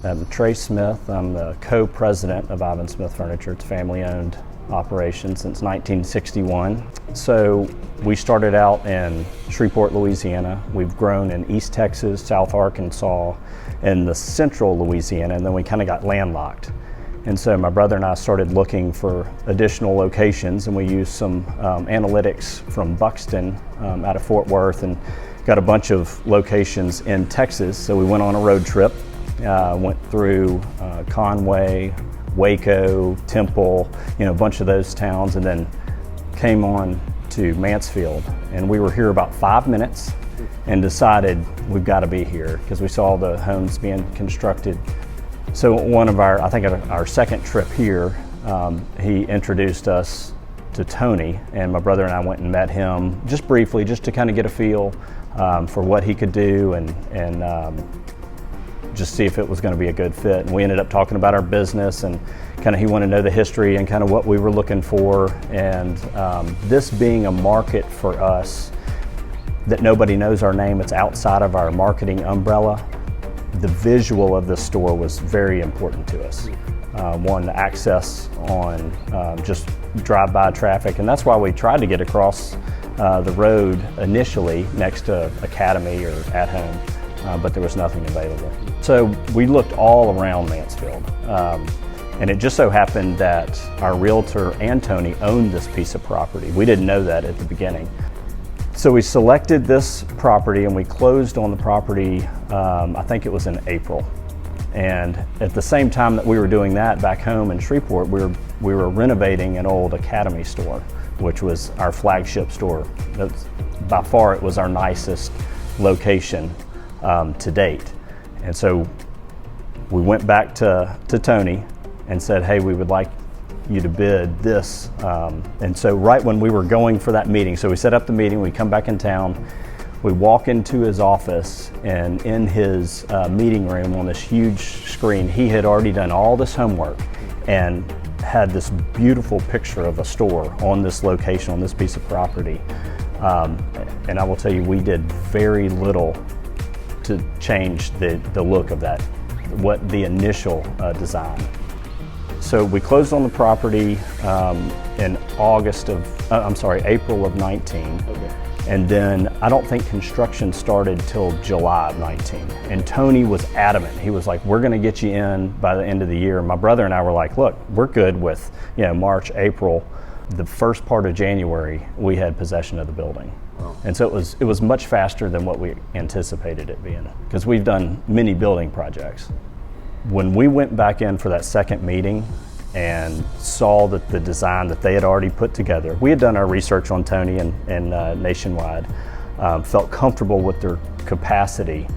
I'm Trey Smith. I'm the co-president of Ivan Smith Furniture. It's a family-owned operation since 1961. So we started out in Shreveport, Louisiana. We've grown in East Texas, South Arkansas, and the central Louisiana, and then we kind of got landlocked. And so my brother and I started looking for additional locations, and we used some analytics from Buxton out of Fort Worth and got a bunch of locations in Texas. So we went on a road trip, went through Conway, Waco, Temple, a bunch of those towns, and then came on to Mansfield. And we were here about 5 minutes and decided we've got to be here because we saw the homes being constructed. So I think our second trip here, he introduced us to Tony, and my brother and I went and met him just briefly, just to kind of get a feel for what he could do and just see if it was going to be a good fit. And we ended up talking about our business, and kind of he wanted to know the history and kind of what we were looking for. And this being a market for us that nobody knows our name, it's outside of our marketing umbrella. The visual of the store was very important to us. One, the access on just drive-by traffic, and that's why we tried to get across the road initially next to Academy or At Home, but there was nothing available. So we looked all around Mansfield, and it just so happened that our realtor and Tony owned this piece of property. We didn't know that at the beginning. So we selected this property and we closed on the property, I think it was in April. And at the same time that we were doing that back home in Shreveport, we were renovating an old Academy store, which was our flagship store. By far, it was our nicest location to date. And so we went back to Tony and said, hey, we would like you to bid this. And so right when we were going for that meeting, so we set up the meeting, we come back in town, we walk into his office, and in his meeting room on this huge screen, he had already done all this homework and had this beautiful picture of a store on this location, on this piece of property. And I will tell you, we did very little to change the look of that, the initial design. So we closed on the property in April of 19. Okay. And then I don't think construction started till July of 19. And Tony was adamant. He was like, we're gonna get you in by the end of the year. My brother and I were like, look, we're good with March, April. The first part of January, we had possession of the building. Wow. And so it was much faster than what we anticipated it being, because we've done many building projects. When we went back in for that second meeting and saw that the design that they had already put together, we had done our research on Tony and Nationwide, felt comfortable with their capacity.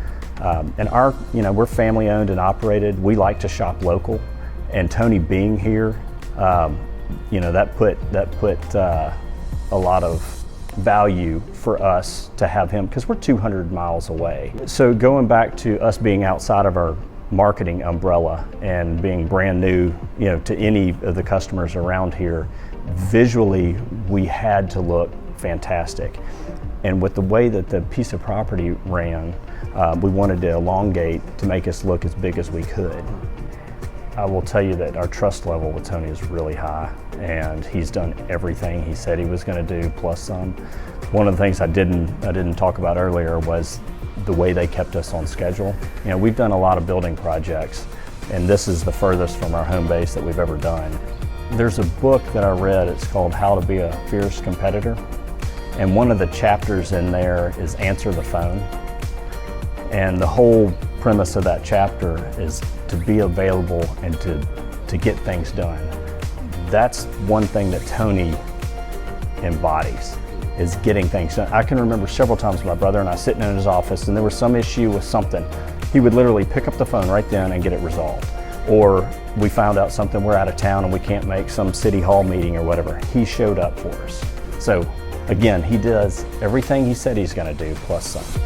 And we're family owned and operated. We like to shop local, and Tony being here, that put a lot of value for us to have him, because we're 200 miles away. So going back to us being outside of our marketing umbrella and being brand new, to any of the customers around here, visually we had to look fantastic. And with the way that the piece of property ran, we wanted to elongate to make us look as big as we could. I will tell you that our trust level with Tony is really high, and he's done everything he said he was going to do, plus some. One of the things I didn't talk about earlier was the way they kept us on schedule. We've done a lot of building projects, and this is the furthest from our home base that we've ever done. There's a book that I read, it's called How to Be a Fierce Competitor, and one of the chapters in there is Answer the Phone. And the whole premise of that chapter is to be available and to get things done. That's one thing that Tony embodies, is getting things done. I can remember several times my brother and I sitting in his office and there was some issue with something. He would literally pick up the phone right then and get it resolved. Or we found out something, we're out of town and we can't make some city hall meeting or whatever. He showed up for us. So again, he does everything he said he's gonna do, plus some.